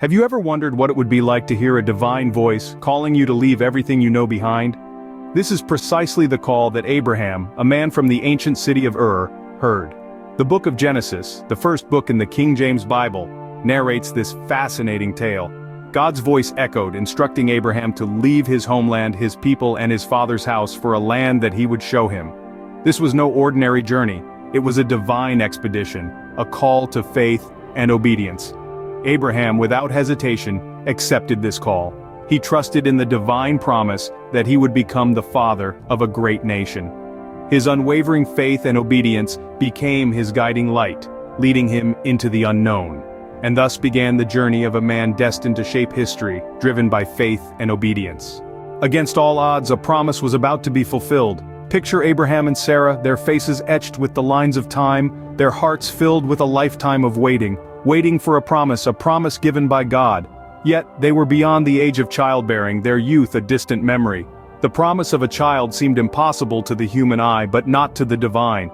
Have you ever wondered what it would be like to hear a divine voice calling you to leave everything you know behind? This is precisely the call that Abraham, a man from the ancient city of Ur, heard. The book of Genesis, the first book in the King James Bible, narrates this fascinating tale. God's voice echoed, instructing Abraham to leave his homeland, his people, and his father's house for a land that he would show him. This was no ordinary journey. It was a divine expedition, a call to faith and obedience. Abraham, without hesitation, accepted this call. He trusted in the divine promise that he would become the father of a great nation. His unwavering faith and obedience became his guiding light, leading him into the unknown. And thus began the journey of a man destined to shape history, driven by faith and obedience. Against all odds, a promise was about to be fulfilled. Picture Abraham and Sarah, their faces etched with the lines of time, their hearts filled with a lifetime of waiting for a promise given by God. Yet, they were beyond the age of childbearing, their youth a distant memory. The promise of a child seemed impossible to the human eye, but not to the divine.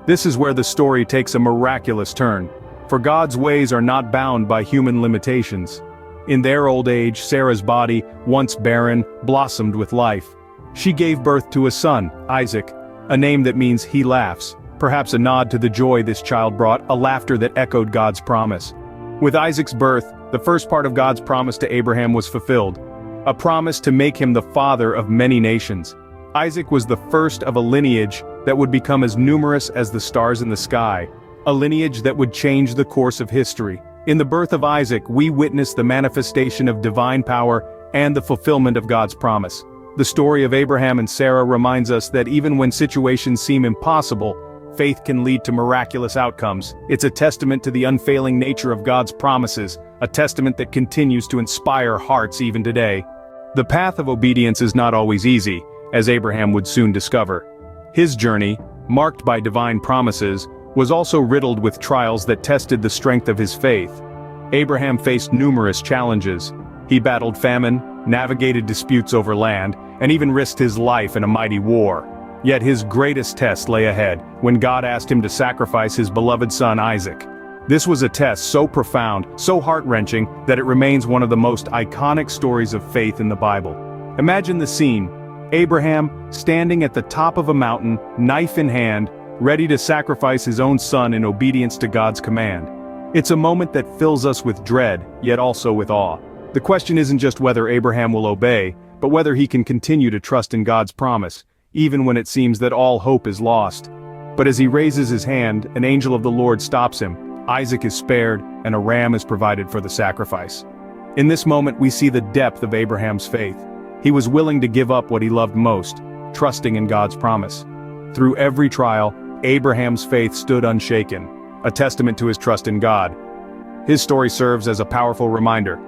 This is where the story takes a miraculous turn. For God's ways are not bound by human limitations. In their old age, Sarah's body, once barren, blossomed with life. She gave birth to a son, Isaac, a name that means he laughs, perhaps a nod to the joy this child brought, a laughter that echoed God's promise. With Isaac's birth, the first part of God's promise to Abraham was fulfilled, a promise to make him the father of many nations. Isaac was the first of a lineage that would become as numerous as the stars in the sky, a lineage that would change the course of history. In the birth of Isaac, we witness the manifestation of divine power and the fulfillment of God's promise. The story of Abraham and Sarah reminds us that even when situations seem impossible, faith can lead to miraculous outcomes. It's a testament to the unfailing nature of God's promises, a testament that continues to inspire hearts even today. The path of obedience is not always easy, as Abraham would soon discover. His journey, marked by divine promises, was also riddled with trials that tested the strength of his faith. Abraham faced numerous challenges. He battled famine, navigated disputes over land, and even risked his life in a mighty war. Yet his greatest test lay ahead, when God asked him to sacrifice his beloved son Isaac. This was a test so profound, so heart-wrenching, that it remains one of the most iconic stories of faith in the Bible. Imagine the scene: Abraham, standing at the top of a mountain, knife in hand, ready to sacrifice his own son in obedience to God's command. It's a moment that fills us with dread, yet also with awe. The question isn't just whether Abraham will obey, but whether he can continue to trust in God's promise, even when it seems that all hope is lost. But as he raises his hand, an angel of the Lord stops him. Isaac is spared, and a ram is provided for the sacrifice. In this moment we see the depth of Abraham's faith. He was willing to give up what he loved most, trusting in God's promise. Through every trial, Abraham's faith stood unshaken, a testament to his trust in God. His story serves as a powerful reminder.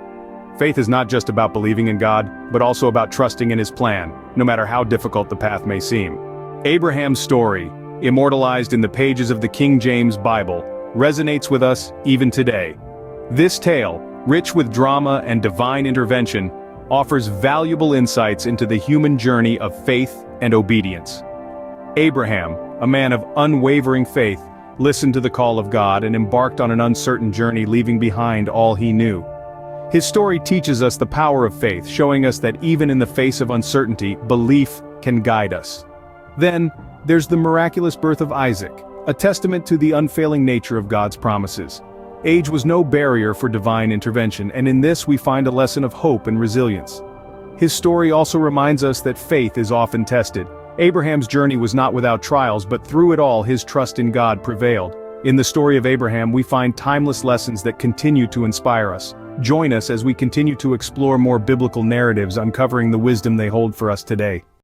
Faith is not just about believing in God, but also about trusting in His plan, no matter how difficult the path may seem. Abraham's story, immortalized in the pages of the King James Bible, resonates with us even today. This tale, rich with drama and divine intervention, offers valuable insights into the human journey of faith and obedience. Abraham, a man of unwavering faith, listened to the call of God and embarked on an uncertain journey, leaving behind all he knew. His story teaches us the power of faith, showing us that even in the face of uncertainty, belief can guide us. Then, there's the miraculous birth of Isaac, a testament to the unfailing nature of God's promises. Age was no barrier for divine intervention, and in this we find a lesson of hope and resilience. His story also reminds us that faith is often tested. Abraham's journey was not without trials, but through it all his trust in God prevailed. In the story of Abraham we find timeless lessons that continue to inspire us. Join us as we continue to explore more biblical narratives, uncovering the wisdom they hold for us today.